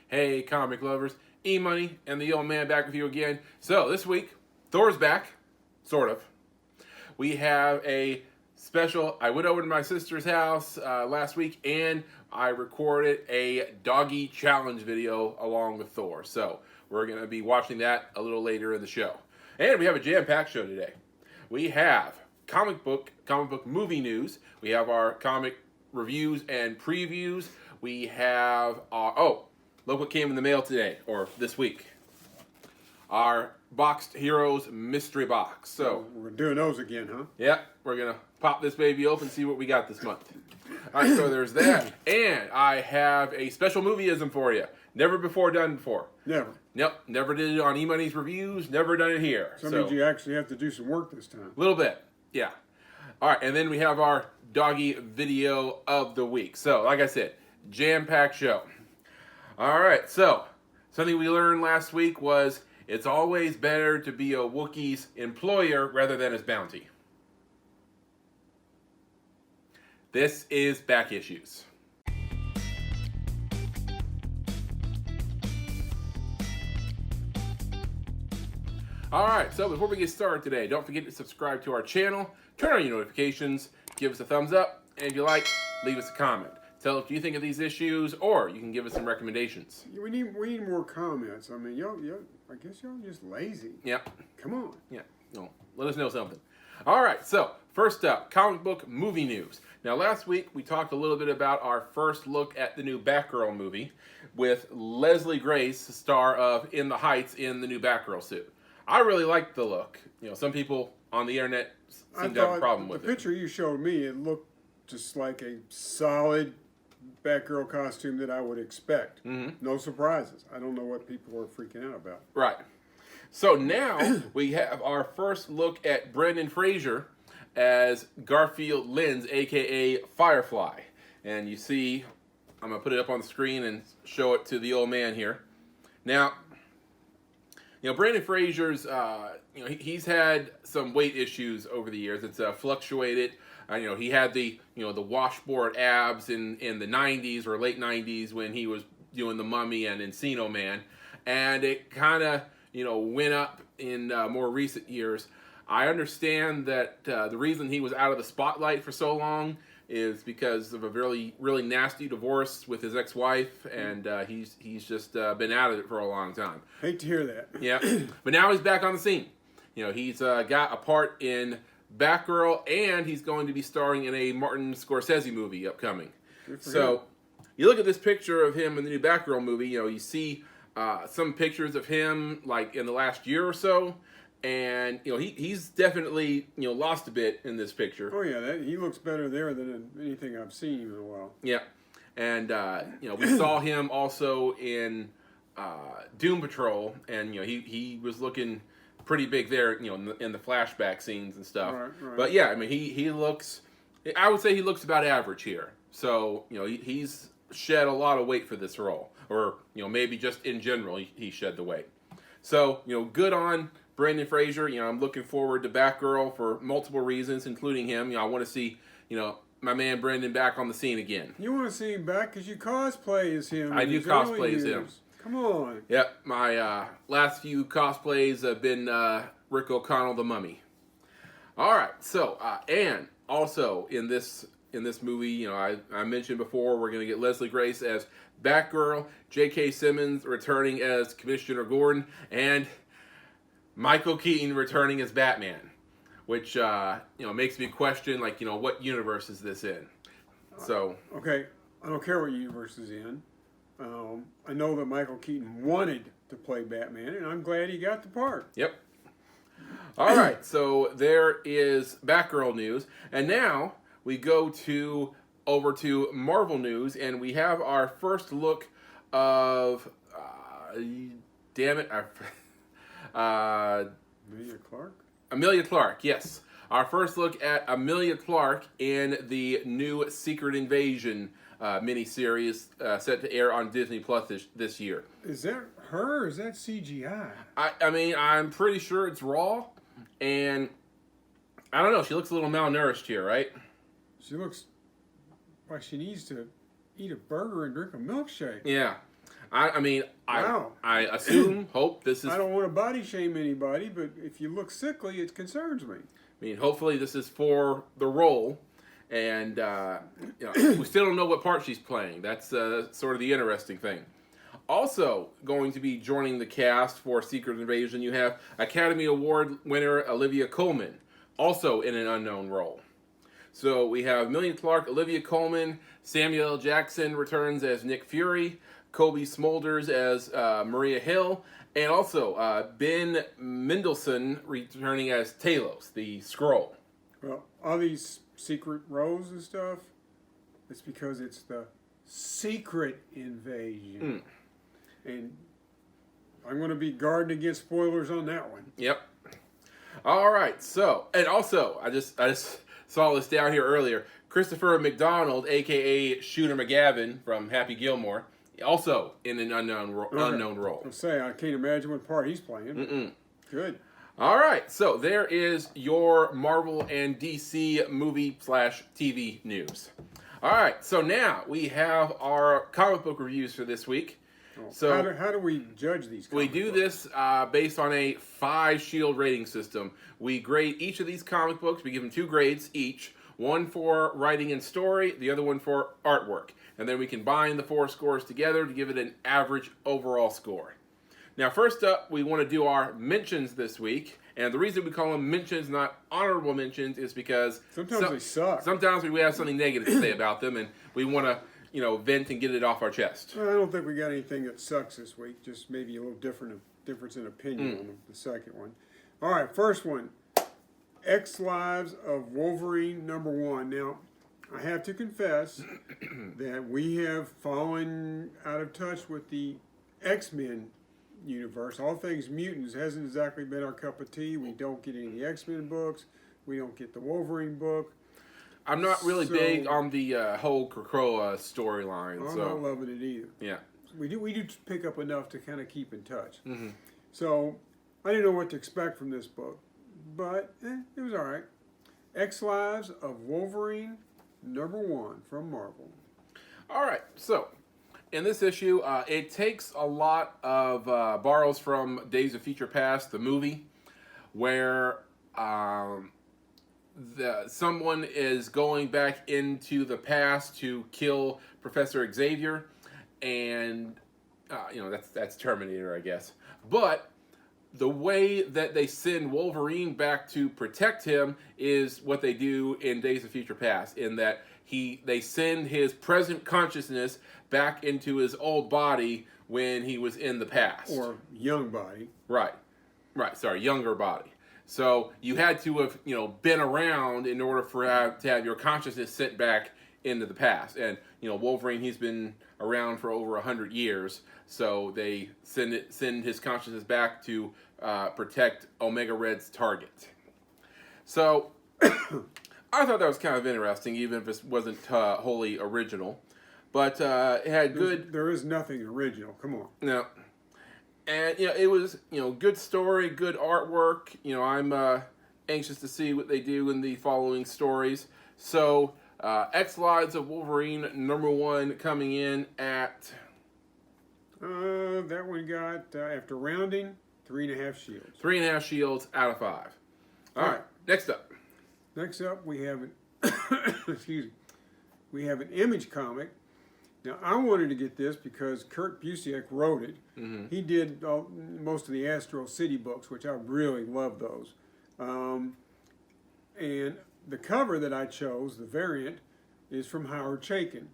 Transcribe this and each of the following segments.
Hey, comic lovers, EMoney and the old man back with you again. So this week, Thor's back, sort of. We have a special. I went over to my sister's house last week and I recorded a Doggy challenge video along with Thor. So we're going to be watching that a little later in the show. And we have a jam-packed show today. We have comic book movie news. We have our comic reviews and previews. We have our, look what came in the mail today, or this week. Our Boxed Heroes mystery box. So we're doing those again, huh? Yeah, we're gonna pop this baby open and see what we got this month. All right, so there's that, and I have a special movie-ism for you. Never before done before. Never. Nope, never did it on EMoney's reviews. Never done it here. So means you actually have to do some work this time. A little bit, yeah. All right, and then we have our Doggy video of the week. So, like I said, jam-packed show. All right, so something we learned last week was it's always better to be a Wookiee's employer rather than his bounty. This is Back Issues. All right, so before we get started today, don't forget to subscribe to our channel, turn on your notifications, give us a thumbs up, and if you like, leave us a comment. Tell us what you think of these issues, or you can give us some recommendations. We need more comments. I mean, I guess y'all just lazy. Yep. Come on. Yeah. No. Let us know something. All right. So first up, comic book movie news. Now, last week we talked a little bit about our first look at the new Batgirl movie with Leslie Grace, star of In the Heights, in the new Batgirl suit. I really liked the look. You know, some people on the internet seem to have a problem with it. The picture you showed me, it looked just like a solid Batgirl costume that I would expect. Mm-hmm. No surprises. I don't know what people are freaking out about. Right. So now we have our first look at Brendan Fraser as Garfield Lynns, a.k.a. Firefly. And you see, I'm going to put it up on the screen and show it to the old man here. Now, you know, Brendan Fraser's, he's had some weight issues over the years. It's fluctuated. He had the washboard abs in the 90s or late 90s when he was doing The Mummy and Encino Man. And it kind of, went up in more recent years. I understand that the reason he was out of the spotlight for so long is because of a really, really nasty divorce with his ex-wife, and he's just been out of it for a long time. Hate to hear that. Yeah, but now he's back on the scene. He's got a part in Batgirl, and he's going to be starring in a Martin Scorsese movie upcoming. So, you look at this picture of him in the new Batgirl movie, you see some pictures of him like in the last year or so, and he's definitely lost a bit in this picture. Oh yeah, he looks better there than anything I've seen in a while. Yeah, and we saw him also in Doom Patrol, and he was looking pretty big there, in the flashback scenes and stuff. Right. But yeah, I mean, he looks. I would say he looks about average here. So he's shed a lot of weight for this role, or maybe just in general he shed the weight. So good on Brendan Fraser. I'm looking forward to Batgirl for multiple reasons, including him. I want to see my man Brendan back on the scene again. You want to see him back because you cosplay as him. I do cosplay as him. Come on. Yep, my last few cosplays have been Rick O'Connell the Mummy. All right, so and also in this movie, I mentioned before, we're going to get Leslie Grace as Batgirl, J.K. Simmons returning as Commissioner Gordon, and Michael Keaton returning as Batman, which makes me question what universe is this in? So okay, I don't care what universe is in. I know that Michael Keaton wanted to play Batman, and I'm glad he got the part. Yep. All right, so there is Batgirl news, and now we go over to Marvel news, and we have our first look of Amelia Clark, yes. Our first look at Amelia Clark in the new Secret Invasion miniseries set to air on Disney Plus this year. Is that her or is that CGI? I mean, I'm pretty sure it's raw, and I don't know, she looks a little malnourished here, right? She looks like she needs to eat a burger and drink a milkshake. Yeah. I mean, Wow. I assume, hope this is. I don't want to body shame anybody, but if you look sickly, it concerns me. I mean, hopefully this is for the role, and we still don't know what part she's playing. That's sort of the interesting thing. Also, going to be joining the cast for Secret Invasion, you have Academy Award winner Olivia Coleman, also in an unknown role. So we have Emilia Clarke, Olivia Coleman, Samuel L. Jackson returns as Nick Fury, Kobe Smulders as Maria Hill, and also Ben Mendelsohn returning as Talos, the Skrull. Well, all these secret roles and stuff, it's because it's the Secret Invasion. And I'm going to be guarding against spoilers on that one. Yep. All right. So, and also, I just saw this down here earlier. Christopher McDonald, a.k.a. Shooter McGavin from Happy Gilmore, also in an unknown role. I'll say, I can't imagine what part he's playing. Good. All right, so there is your Marvel and DC movie/TV news. All right, so now we have our comic book reviews for this week. So how do we judge these we comic do books? this based on a 5-shield rating system. We grade each of these comic books. We give them 2 grades each. One for writing and story, the other one for artwork. And then we combine the 4 scores together to give it an average overall score. Now, first up, we want to do our mentions this week. And the reason we call them mentions, not honorable mentions, is because Sometimes they suck. Sometimes we have something negative to say about them, and we want to, vent and get it off our chest. Well, I don't think we got anything that sucks this week. Just maybe a little difference in opinion on the second one. All right, first one. X Lives of Wolverine #1. Now, I have to confess that we have fallen out of touch with the X-Men universe. All things mutants hasn't exactly been our cup of tea. We don't get any of the X-Men books. We don't get the Wolverine book. I'm not really big on the whole Krakoa storyline. I'm so not loving it either. Yeah. We do pick up enough to kind of keep in touch. So I didn't know what to expect from this book, but it was all right. X Lives of Wolverine #1 from Marvel. All right, so in this issue, it takes a lot of borrows from Days of Future Past, the movie, where someone is going back into the past to kill Professor Xavier, and that's Terminator, I guess. But the way that they send Wolverine back to protect him is what they do in Days of Future Past, in that they send his present consciousness back into his old body when he was in the past. Or young body. Right. Sorry, younger body. So you had to have, been around in order to have your consciousness sent back into the past. And, Wolverine, he's been around for over 100 years. So they send his consciousness back to protect Omega Red's target. So I thought that was kind of interesting, even if it wasn't wholly original. But it had good... There is nothing original. Come on. No. And, it was, good story, good artwork. I'm anxious to see what they do in the following stories. So, X Lives of Wolverine #1 coming in at... that one got, after rounding, 3.5 shields. 3.5 shields out of 5. All right, next up. Next up, we have we have an Image comic. Now, I wanted to get this because Kurt Busiek wrote it. He did most of the Astro City books, which I really love those. And the cover that I chose, the variant, is from Howard Chaykin,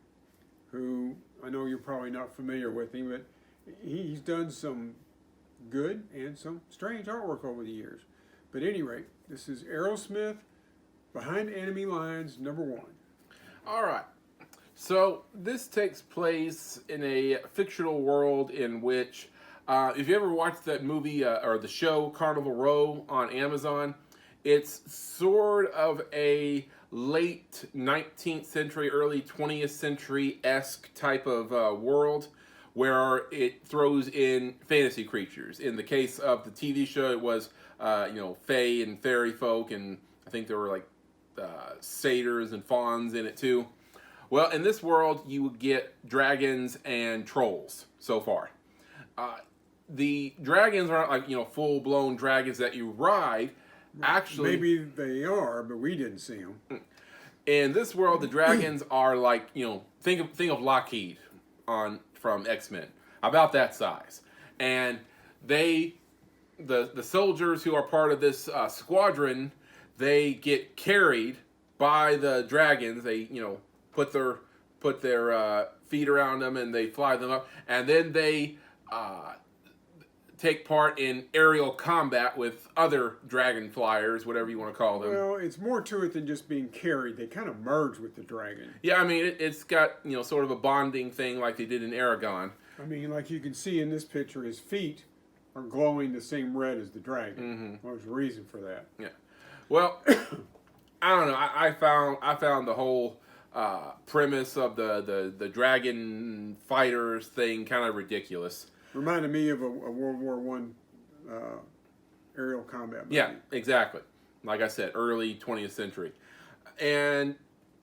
who I know you're probably not familiar with him, but he's done some good and some strange artwork over the years. But at any rate, this is Arrowsmith, Behind Enemy Lines #1. All right. So this takes place in a fictional world in which, if you ever watched that movie or the show Carnival Row on Amazon, it's sort of a late 19th century, early 20th century-esque type of world where it throws in fantasy creatures. In the case of the TV show, it was, fae and fairy folk, and I think there were like satyrs and fauns in it too. Well, in this world, you would get dragons and trolls so far. The dragons aren't like, full-blown dragons that you ride. Actually, maybe they are, but we didn't see them. In this world, the dragons are like, think of Lockheed from X-Men, about that size. And the soldiers who are part of this squadron, they get carried by the dragons. They, put their feet around them and they fly them up, and then they take part in aerial combat with other dragon flyers, whatever you want to call them. Well, it's more to it than just being carried. They kind of merge with the dragon. Yeah, I mean, it's got, sort of a bonding thing like they did in Aragon. I mean, like you can see in this picture, his feet are glowing the same red as the dragon. Mm-hmm. Well, there's a reason for that. Yeah. Well, I don't know. I found the whole premise of the dragon fighters thing kind of ridiculous. Reminded me of a World War One aerial combat movie. Yeah, exactly. Like I said, early 20th century. And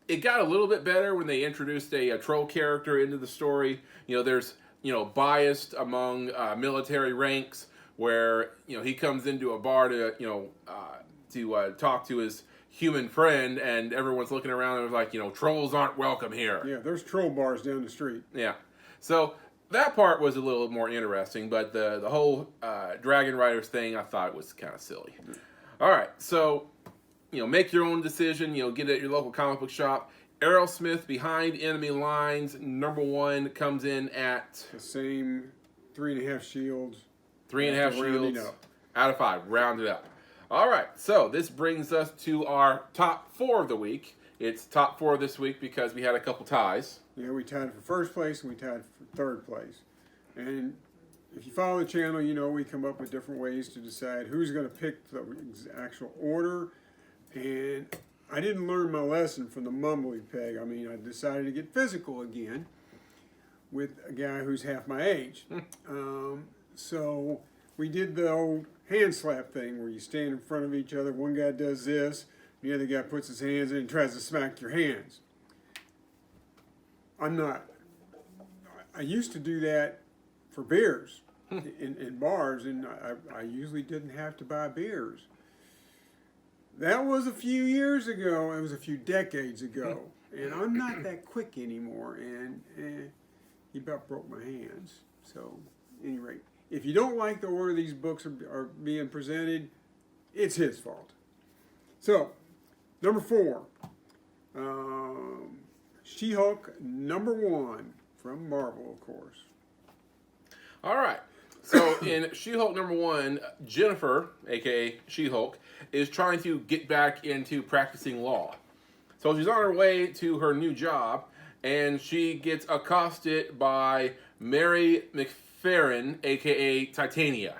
it got a little bit better when they introduced a troll character into the story. There's, biased among military ranks where, he comes into a bar to talk to his human friend, and everyone's looking around and like, trolls aren't welcome here. Yeah, there's troll bars down the street. Yeah. So that part was a little more interesting, but the whole Dragon Riders thing, I thought was kind of silly. All right, so, make your own decision. Get it at your local comic book shop. Arrowsmith, Behind Enemy Lines, #1, comes in at... the same 3.5 shields. 3.5 shields out of 5. Round it up. All right, so this brings us to our top 4 of the week. It's top 4 this week because we had a couple ties. Yeah, we tied for first place and we tied for third place. And if you follow the channel, we come up with different ways to decide who's going to pick the actual order. And I didn't learn my lesson from the mumbly peg. I mean, I decided to get physical again with a guy who's half my age. So we did the old hand slap thing where you stand in front of each other. One guy does this, the other guy puts his hands in and tries to smack your hands. I used to do that for beers in bars, and I usually didn't have to buy beers. That was a few years ago. It was a few decades ago. And I'm not that quick anymore, and he about broke my hands. So, at any rate, if you don't like the order these books are being presented, it's his fault. So, number 4. She-Hulk #1 from Marvel, of course. All right. So in She-Hulk #1, Jennifer, a.k.a. She-Hulk, is trying to get back into practicing law. So she's on her way to her new job, and she gets accosted by Mary McFerrin, a.k.a. Titania.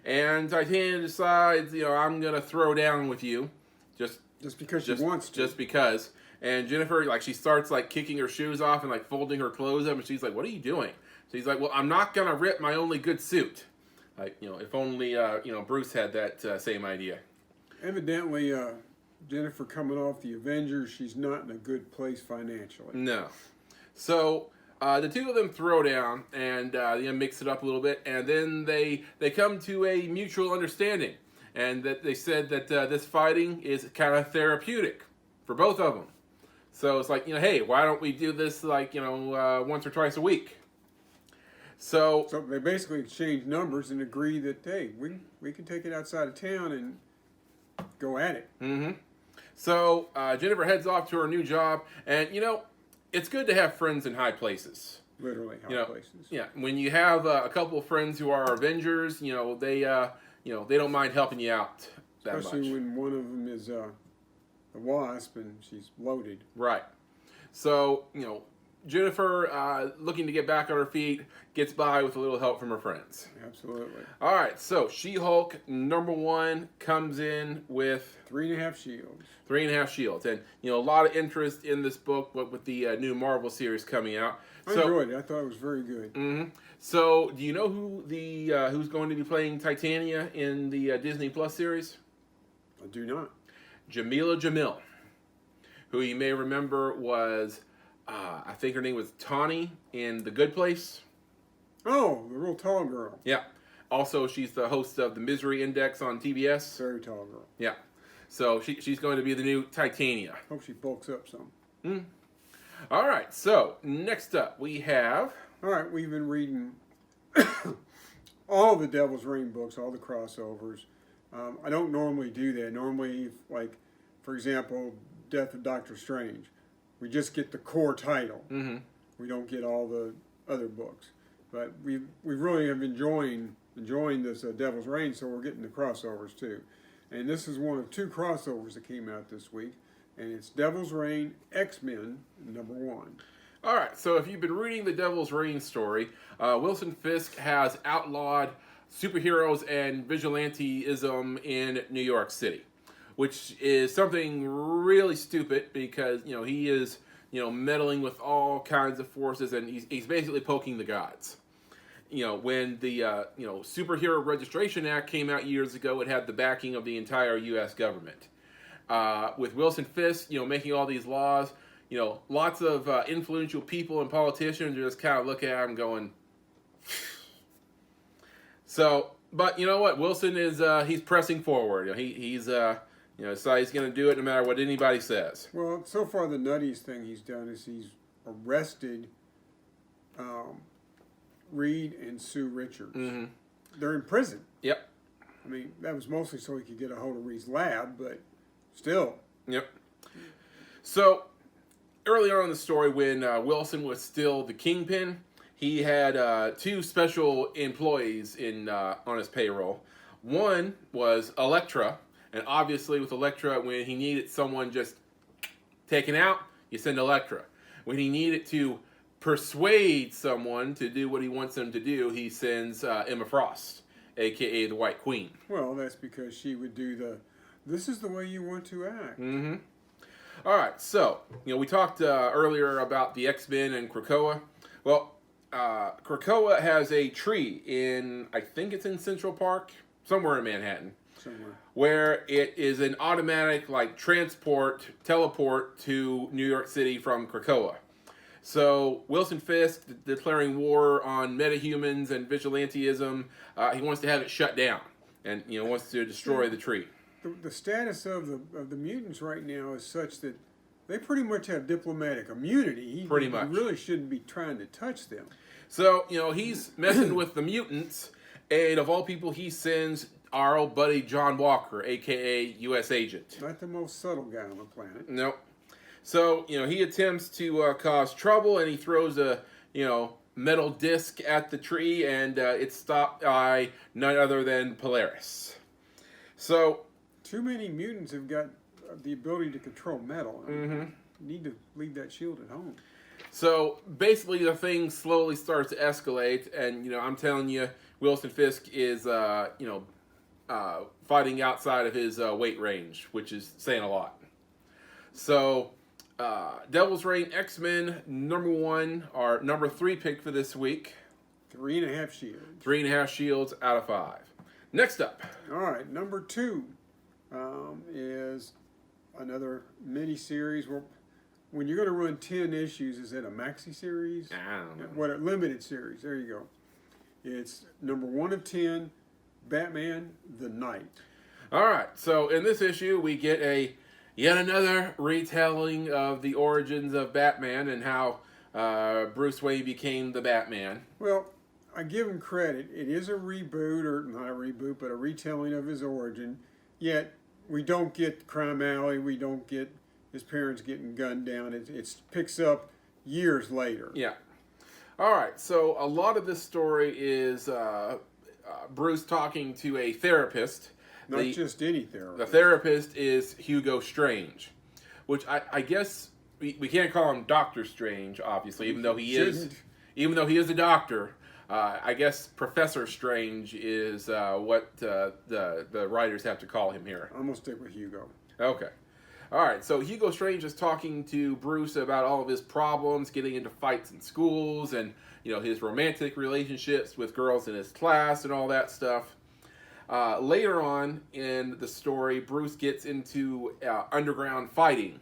And Titania decides, I'm going to throw down with you. Just because she wants to. Just because. And Jennifer, she starts, kicking her shoes off and, folding her clothes up. And she's like, what are you doing? So he's like, well, I'm not going to rip my only good suit. If only, Bruce had that same idea. Evidently, Jennifer coming off the Avengers, she's not in a good place financially. No. So the two of them throw down and they mix it up a little bit. And then they come to a mutual understanding. And that they said that this fighting is kind of therapeutic for both of them. So it's like, hey, why don't we do this once or twice a week? So they basically exchange numbers and agree that, hey, we can take it outside of town and go at it. Mm-hmm. So Jennifer heads off to her new job, and it's good to have friends in high places. Literally high places. Yeah, when you have a couple of friends who are Avengers, they don't mind helping you out that much. Especially when one of them is a Wasp and she's loaded. Right. So Jennifer, looking to get back on her feet, gets by with a little help from her friends. Absolutely. All right, so She-Hulk #1 comes in with 3.5 shields. 3.5 shields, and a lot of interest in this book, with the new Marvel series coming out. I enjoyed it. I thought it was very good. Mm-hmm. So, do you know who's going to be playing Titania in the Disney Plus series? I do not. Jamila Jamil, who you may remember was I think her name was Tawny in The Good Place. Oh, the real tall girl. Yeah. Also, she's the host of the Misery Index on TBS. Very tall girl. Yeah. So she's going to be the new Titania. Hope she bulks up some. All right. So next up we have. All right, we've been reading all the Devil's Reign books, all the crossovers. I don't normally do that. Normally, like, for example, Death of Doctor Strange, we just get the core title. Mm-hmm. We don't get all the other books. But we really have enjoying this Devil's Reign, so we're getting the crossovers too. And this is one of 2 crossovers that came out this week, and it's Devil's Reign X-Men #1. All right, so if you've been reading the Devil's Reign story, Wilson Fisk has outlawed superheroes and vigilanteism in New York City, which is something really stupid because, he is, meddling with all kinds of forces, and he's basically poking the gods. When the, Superhero Registration Act came out years ago, it had the backing of the entire U.S. government. With Wilson Fisk, making all these laws, lots of influential people and politicians just kind of look at him going. So, but you know what? Wilson is he's pressing forward. He's so he's going to do it no matter what anybody says. Well, so far the nuttiest thing he's done is he's arrested Reed and Sue Richards. Mm-hmm. They're in prison. Yep. I mean, that was mostly so he could get a hold of Reed's lab, but still. Yep. So, earlier on in the story, when Wilson was still the Kingpin, he had 2 special employees on his payroll. One was Elektra, and obviously with Elektra, when he needed someone just taken out, you send Elektra. When he needed to persuade someone to do what he wants them to do, he sends Emma Frost, a.k.a. the White Queen. Well, that's because she would do this is the way you want to act. Mm-hmm. All right, so, we talked earlier about the X-Men and Krakoa. Well, Krakoa has a tree I think it's in Central Park, somewhere in Manhattan. Somewhere. Where it is an automatic, teleport to New York City from Krakoa. So, Wilson Fisk declaring war on metahumans and vigilanteism, he wants to have it shut down and, wants to destroy the tree. The status of the mutants right now is such that they pretty much have diplomatic immunity. He really shouldn't be trying to touch them. So, he's messing with the mutants, and of all people, he sends our old buddy John Walker, a.k.a. U.S. Agent. Not the most subtle guy on the planet. Nope. So, he attempts to cause trouble, and he throws a, metal disc at the tree, and it's stopped by none other than Polaris. So, too many mutants have got the ability to control metal. Mm-hmm. You need to leave that shield at home. So, basically, the thing slowly starts to escalate, and, I'm telling you, Wilson Fisk is, fighting outside of his weight range, which is saying a lot. So, Devil's Reign X-Men #1, our #3 pick for this week. 3.5 shields. 3.5 shields out of 5. Next up. All right, #2 is another mini-series. Well, when you're going to run 10 issues, is it a maxi series? I don't know. What a limited series. There you go. It's #1 of 10, Batman the Knight. All right, so in this issue, we get yet another retelling of the origins of Batman and how Bruce Wayne became the Batman. Well, I give him credit. It is a reboot, or not a reboot, but a retelling of his origin. Yet, we don't get Crime Alley. We don't get his parents getting gunned down. It picks up years later. Yeah. All right, so a lot of this story is Bruce talking to a therapist. Not just any therapist. The therapist is Hugo Strange, which I guess we can't call him Doctor Strange, obviously, even though he is a doctor. I guess Professor Strange is what the writers have to call him here. I'm going to stick with Hugo. Okay. All right, so Hugo Strange is talking to Bruce about all of his problems, getting into fights in schools, and his romantic relationships with girls in his class and all that stuff. Later on in the story, Bruce gets into underground fighting,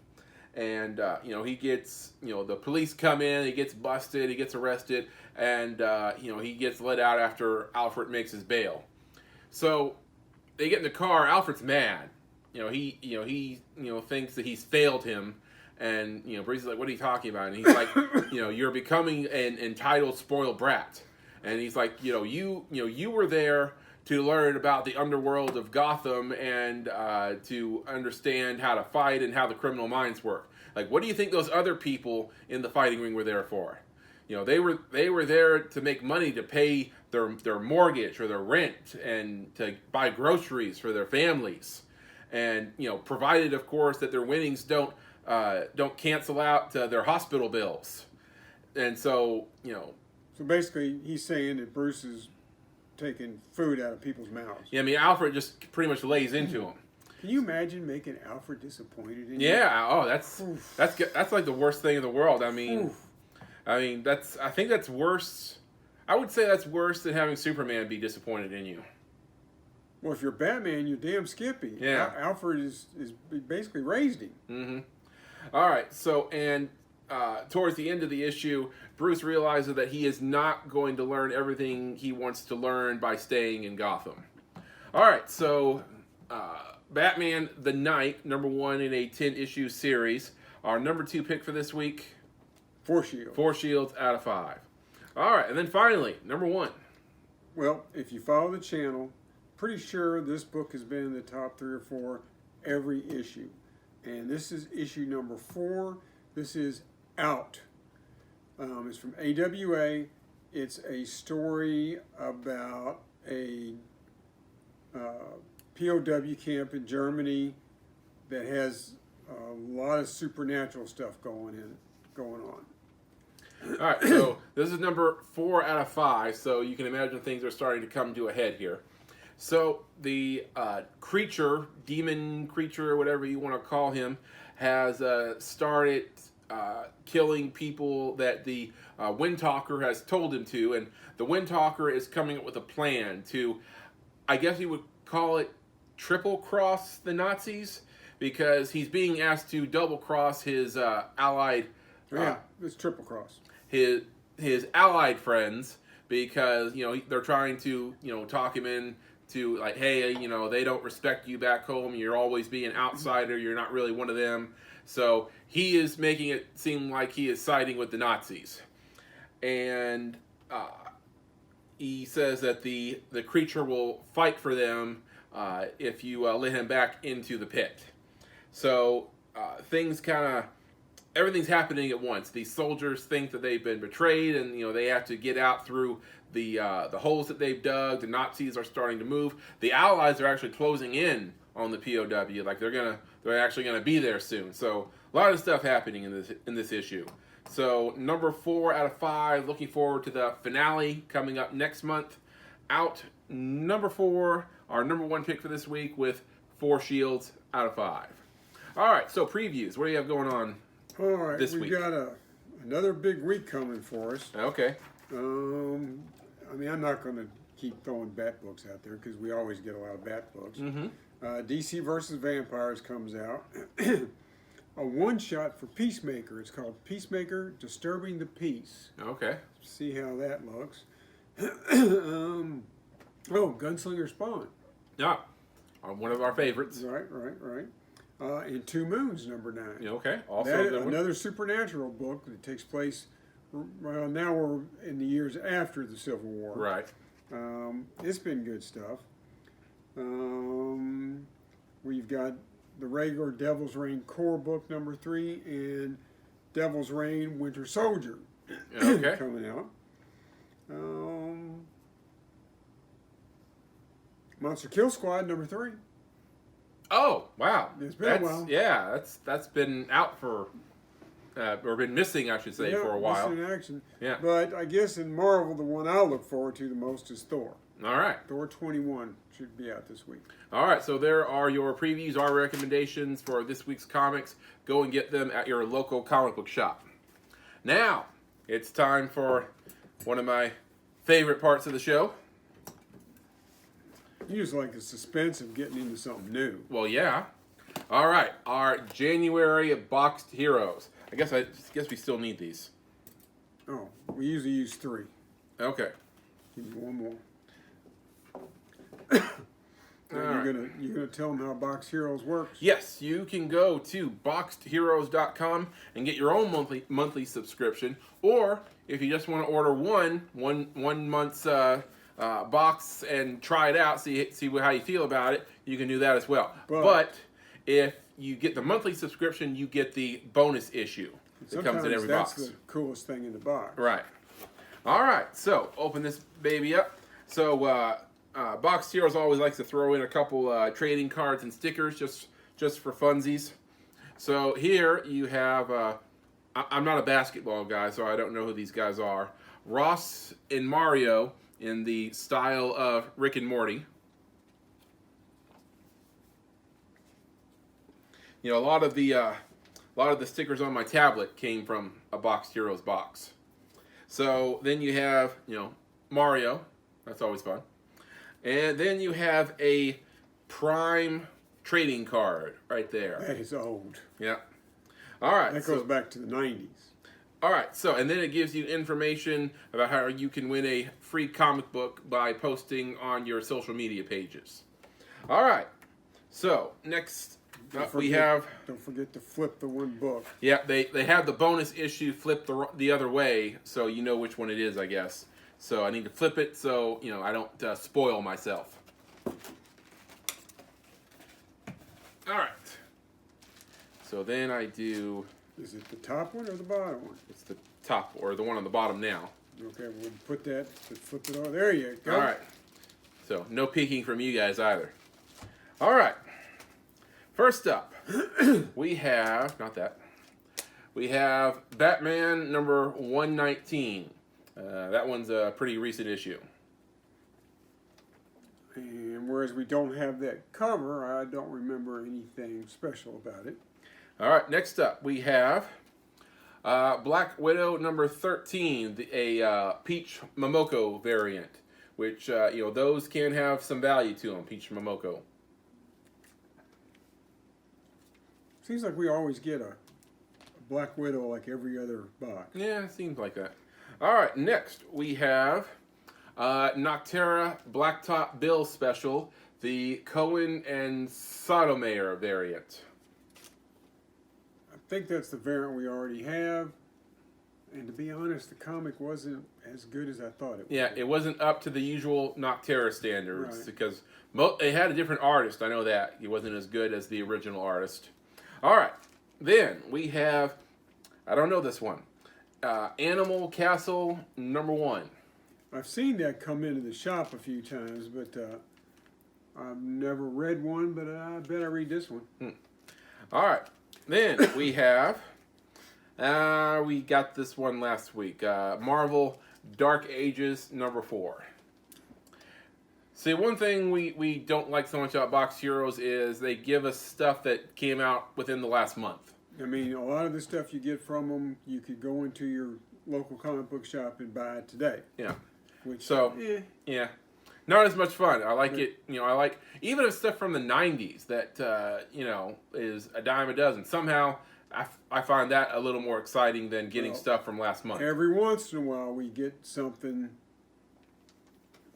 and he gets the police come in, he gets busted, he gets arrested, and he gets let out after Alfred makes his bail. So they get in the car. Alfred's mad. He thinks that he's failed him, and Bruce is like, "What are you talking about?" And he's like, "You're becoming an entitled, spoiled brat." And he's like, you were there to learn about the underworld of Gotham and to understand how to fight and how the criminal minds work. Like, what do you think those other people in the fighting ring were there for? They were there to make money to pay their mortgage or their rent and to buy groceries for their families, and provided, of course, that their winnings don't cancel out their hospital bills. And so So basically, he's saying that Bruce is taking food out of people's mouths. Yeah, I mean, Alfred just pretty much lays into him. Can you imagine making Alfred disappointed in you? Yeah. Oh, that's like the worst thing in the world. I mean, I think that's worse. I would say that's worse than having Superman be disappointed in you. Well, if you're Batman, you're damn skippy. Yeah. Alfred is basically raised him. Mm-hmm. All right. So, and towards the end of the issue, Bruce realizes that he is not going to learn everything he wants to learn by staying in Gotham. All right. So, Batman the Knight, #1 in a 10-issue series. Our #2 pick for this week. 4 Shields. 4 Shields out of 5. All right, and then finally, #1. Well, if you follow the channel, pretty sure this book has been in the top 3 or 4 every issue. And this is issue #4. This is Out. It's from AWA. It's a story about a POW camp in Germany that has a lot of supernatural stuff going on. All right, so this is #4 out of 5, so you can imagine things are starting to come to a head here. So the creature, demon creature, whatever you want to call him, has started killing people that the Windtalker has told him to, and the Windtalker is coming up with a plan to, I guess you would call it, triple cross the Nazis, because he's being asked to double cross his allied. It's triple cross. His allied friends, because they're trying to talk him in to, like, hey, they don't respect you back home. You're always being an outsider. You're not really one of them. So he is making it seem like he is siding with the Nazis, and he says that the creature will fight for them if you let him back into the pit. So everything's happening at once. These soldiers think that they've been betrayed, and they have to get out through the holes that they've dug. The Nazis are starting to move. The Allies are actually closing in on the POW. Like they're actually gonna be there soon. So a lot of stuff happening in this issue. So #4 out of 5. Looking forward to the finale coming up next month. Out #4, our #1 pick for this week with 4 Shields out of 5. All right, so previews. What do you have going on? All right, we've got another big week coming for us. Okay. I'm not going to keep throwing Bat books out there because we always get a lot of Bat books. Mm-hmm. DC versus Vampires comes out. A one-shot for Peacemaker. It's called Peacemaker Disturbing the Peace. Okay. See how that looks. Gunslinger Spawn. Yeah. One of our favorites. Right. And Two Moons, #9. Okay. Also another supernatural book that takes place. Well, now we're in the years after the Civil War. Right. It's been good stuff. We've got the regular Devil's Reign core book #3 and Devil's Reign Winter Soldier coming out. Monster Kill Squad #3. Oh, wow. It's been a while. Yeah, that's been out for, or been missing, I should say, for a while. Missing in action. Yeah. But I guess in Marvel, the one I look forward to the most is Thor. All right. Thor 21 should be out this week. All right, so there are your previews, our recommendations for this week's comics. Go and get them at your local comic book shop. Now, it's time for one of my favorite parts of the show. You just like the suspense of getting into something new. Well, yeah. All right, our January boxed heroes. I guess we still need these. Oh, we usually use 3. Okay. Give me one more. All You're right. gonna tell them how Box Heroes works? Yes, you can go to boxedheroes.com and get your own monthly subscription, or if you just want to order one month's box and try it out, see how you feel about it, you can do that as well. But if you get the monthly subscription, you get the bonus issue that comes in every box. That's the coolest thing in the box. Right. All right. So open this baby up. So Box Heroes always likes to throw in a couple trading cards and stickers just for funsies. So here you have. I'm not a basketball guy, so I don't know who these guys are. Ross and Mario in the style of Rick and Morty. You know, a lot of the stickers on my tablet came from a Box Heroes box. So then you have, Mario. That's always fun. And then you have a Prime trading card right there. That is old. Yeah. All right. That goes back to the 90s. All right. So, and then it gives you information about how you can win a free comic book by posting on your social media pages. All right. So, next don't forget to flip the one book. Yeah, they have the bonus issue flipped the other way, so you know which one it is, I guess. So I need to flip it so I don't spoil myself. All right. So then I do. Is it the top one or the bottom one? It's the top or the one on the bottom now. Okay, we'll put that. Flip it over. There you go. All right. So no peeking from you guys either. All right. First up, we have We have Batman number 119. That one's a pretty recent issue. And whereas we don't have that cover, I don't remember anything special about it. All right, next up we have Black Widow number 13, a Peach Momoko variant, which those can have some value to them. Peach Momoko. Seems like we always get a Black Widow like every other box. Yeah, it seems like that. All right, next we have Noctera Blacktop Bill Special, the Cohen and Sotomayor variant. I think that's the variant we already have. And to be honest, the comic wasn't as good as I thought it was. Yeah, it wasn't up to the usual Noctera standards, right, because it had a different artist. I know that. He wasn't as good as the original artist. All right, then we have, I don't know this one, Animal Castle number 1. I've seen that come into the shop a few times, but I've never read one, but I bet I read this one. All right, then we have, we got this one last week, Marvel Dark Ages number 4. See, one thing we don't like so much about Box Heroes is they give us stuff that came out within the last month. I mean, a lot of the stuff you get from them, you could go into your local comic book shop and buy it today. Yeah. Which, yeah, not as much fun. I like it. I like even if stuff from the '90s that is a dime a dozen. Somehow, I find that a little more exciting than getting stuff from last month. Every once in a while, we get something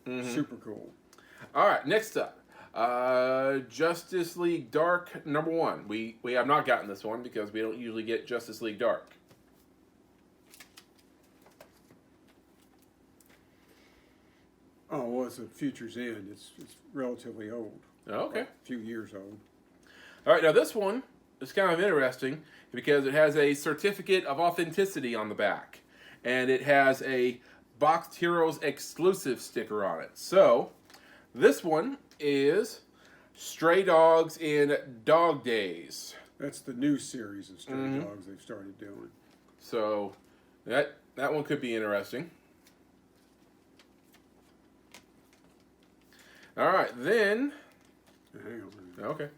super cool. All right, next up, Justice League Dark number 1. We have not gotten this one because we don't usually get Justice League Dark. Oh, well, it's a Future's End. It's relatively old. Oh, okay. A few years old. All right, now this one is kind of interesting because it has a certificate of authenticity on the back. And it has a Boxed Heroes exclusive sticker on it. So, this one is Stray Dogs in Dog Days. That's the new series of Stray Dogs they've started doing. So, that one could be interesting. All right, then. Hang on. Okay.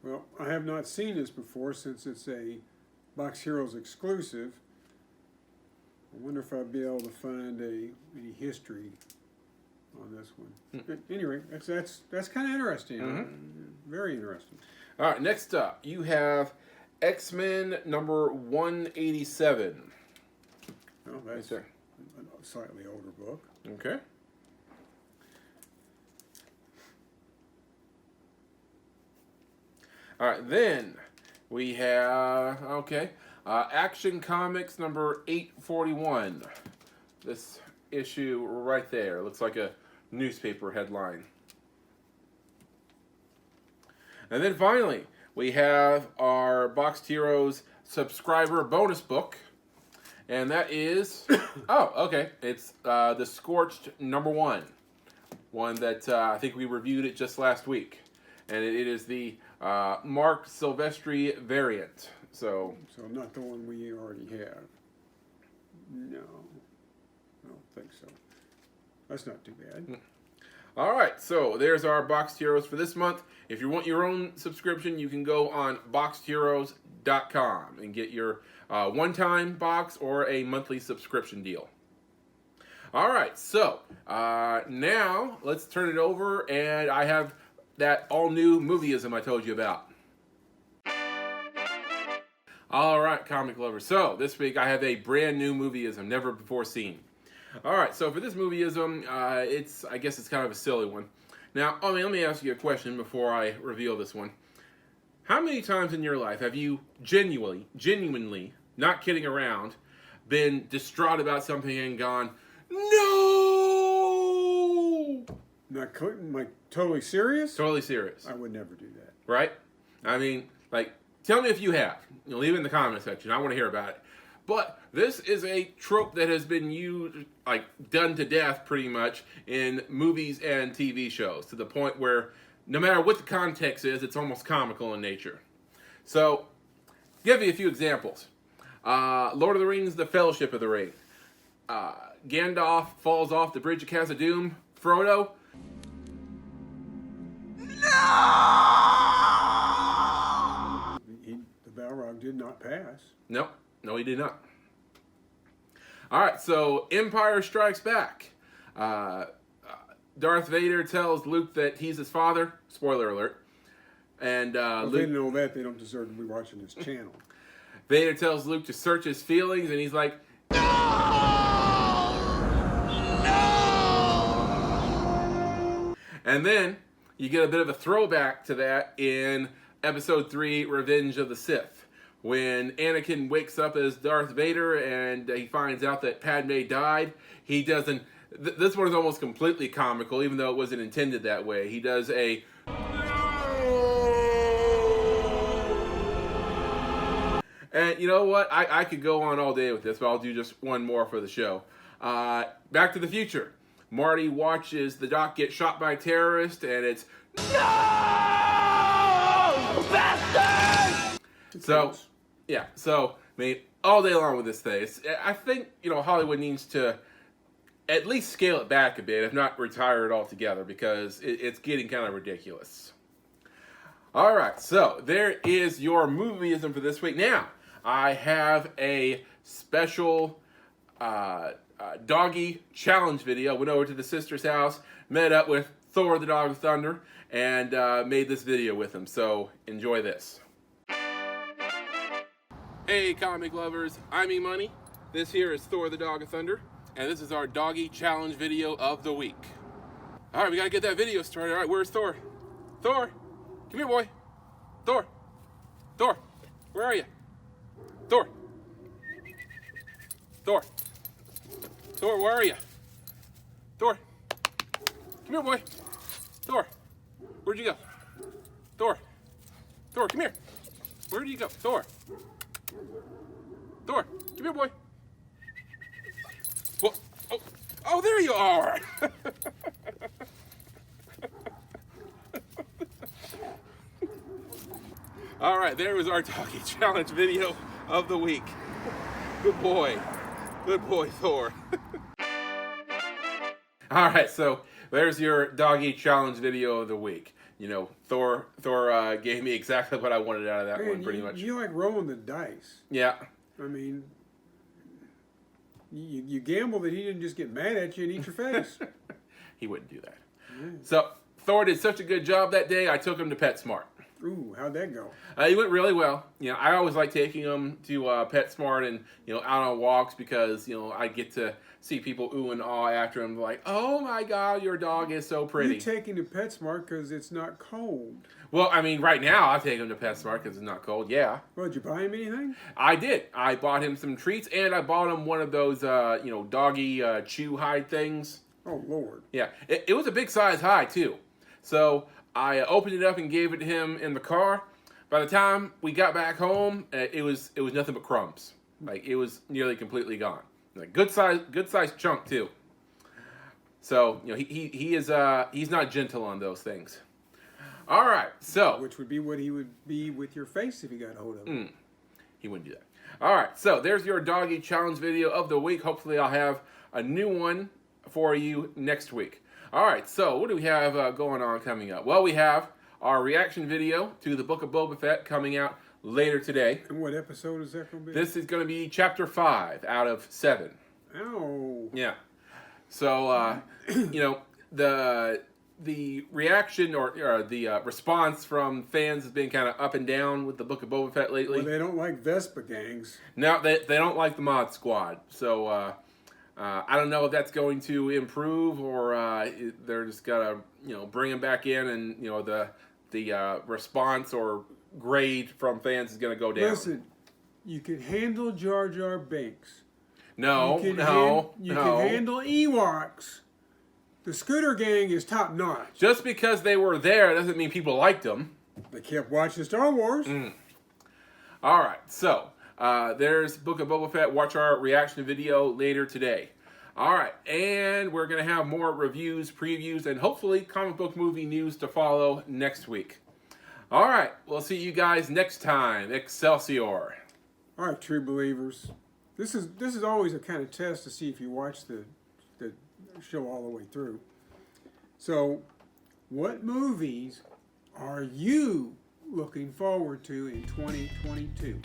Well, I have not seen this before since it's a Box Heroes exclusive. I wonder if I'd be able to find any history on this one. Anyway, that's kind of interesting. Very interesting. All right, next up, you have X-Men number 187. Well, that's a slightly older book. Okay. All right, then we have, Action Comics number 841. This issue right there looks like a newspaper headline. And then finally, we have our Boxed Heroes subscriber bonus book. And that is, it's The Scorched number 1. One that I think we reviewed it just last week. And it is the Mark Silvestri variant. So not the one we already have. No, I don't think so. That's not too bad. All right, so there's our Boxed Heroes for this month. If you want your own subscription, you can go on boxedheroes.com and get your one-time box or a monthly subscription deal. All right, so now let's turn it over, and I have that all-new Movie-ism I told you about. All right, comic lovers. So this week I have a brand new Movie-ism, never before seen. All right, so for this Movie-ism, I guess it's kind of a silly one. Now, let me ask you a question before I reveal this one. How many times in your life have you genuinely, not kidding around, been distraught about something and gone, no? Like totally serious? Totally serious. I would never do that. Right? I mean, tell me if you have. Leave it in the comment section. I want to hear about it. But this is a trope that has been used, done to death pretty much in movies and TV shows, to the point where no matter what the context is, it's almost comical in nature. So, give you a few examples. Lord of the Rings, The Fellowship of the Ring. Gandalf falls off the Bridge of Khazad-dûm. Frodo. The Balrog did not pass. No, he did not. All right, so Empire Strikes Back. Darth Vader tells Luke that he's his father. Spoiler alert. And if they didn't know that, they don't deserve to be watching this channel. Vader tells Luke to search his feelings, and he's like, no! No! And then you get a bit of a throwback to that in Episode 3, Revenge of the Sith, when Anakin wakes up as Darth Vader and he finds out that Padme died. He doesn't... This one is almost completely comical, even though it wasn't intended that way. He does a... And you know what? I could go on all day with this, but I'll do just one more for the show. Back to the Future. Marty watches the Doc get shot by a terrorist, and it's... No! Bastard! So, yeah. So, all day long with this thing. I think, Hollywood needs to at least scale it back a bit, if not retire it altogether, because it's getting kind of ridiculous. All right, so there is your Movie-ism for this week. Now, I have a special Doggy challenge video. Went over to the sister's house, met up with Thor the Dog of Thunder, and made this video with him. So, enjoy this. Hey, comic lovers, I'm EMoney. This here is Thor the Dog of Thunder, and this is our Doggy challenge video of the week. All right, we gotta get that video started. All right, where's Thor? Thor, come here, boy. Thor, Thor, where are you? Thor, Thor, Thor, where are you? Thor, come here, boy. Thor, where'd you go? Thor, Thor, come here. Where did you go? Thor, Thor, come here, boy. Whoa. Oh, there you are. All right, there was our Doggy challenge video of the week. Good boy, Thor. All right, so there's your Doggy challenge video of the week. Thor gave me exactly what I wanted out of that one, pretty much. You like rolling the dice. Yeah. I mean, you gamble that he didn't just get mad at you and eat your face. He wouldn't do that. So Thor did such a good job that day, I took him to PetSmart. Ooh, how'd that go? He went really well. You know, I always like taking him to PetSmart and, you know, out on walks because, you know, I get to see people ooh and ah after him like, oh my God, your dog is so pretty. You're taking to PetSmart because it's not cold. Well, I mean, right now I take him to PetSmart because it's not cold, yeah. Well, did you buy him anything? I did. I bought him some treats and I bought him one of those, you know, doggy chew hide things. Oh, Lord. Yeah, it was a big size hide too. So I opened it up and gave it to him in the car. By the time we got back home, it was nothing but crumbs. Like it was nearly completely gone. Like good size chunk too. So you know he is he's not gentle on those things. All right, so Which would be what he would be with your face if he got a hold of it. he wouldn't do that. All right, so there's your doggy challenge video of the week. Hopefully I'll have a new one for you next week. All right, so what do we have going on coming up? Well, we have our reaction video to the Book of Boba Fett coming out later today. And what episode is that going to be? This is going to be chapter 5 out of 7. Ow. Yeah. So, you know, the reaction or the response from fans has been kind of up and down with the Book of Boba Fett lately. Well, they don't like Vespa gangs. No, they don't like the Mod Squad. So, I don't know if that's going to improve or they're just gonna, you know, bring him back in and, you know, the response or grade from fans is gonna go down. Listen, you can handle Jar Jar Binks. No, You no. can handle Ewoks. The Scooter Gang is top notch. Just because they were there doesn't mean people liked them. They kept watching Star Wars. All right, so there's Book of Boba Fett. Watch our reaction video later today. All right, and we're going to have more reviews, previews, and hopefully comic book movie news to follow next week. All right, we'll see you guys next time. Excelsior. All right, true believers. This is always a kind of test to see if you watch the show all the way through. So, what movies are you looking forward to in 2022?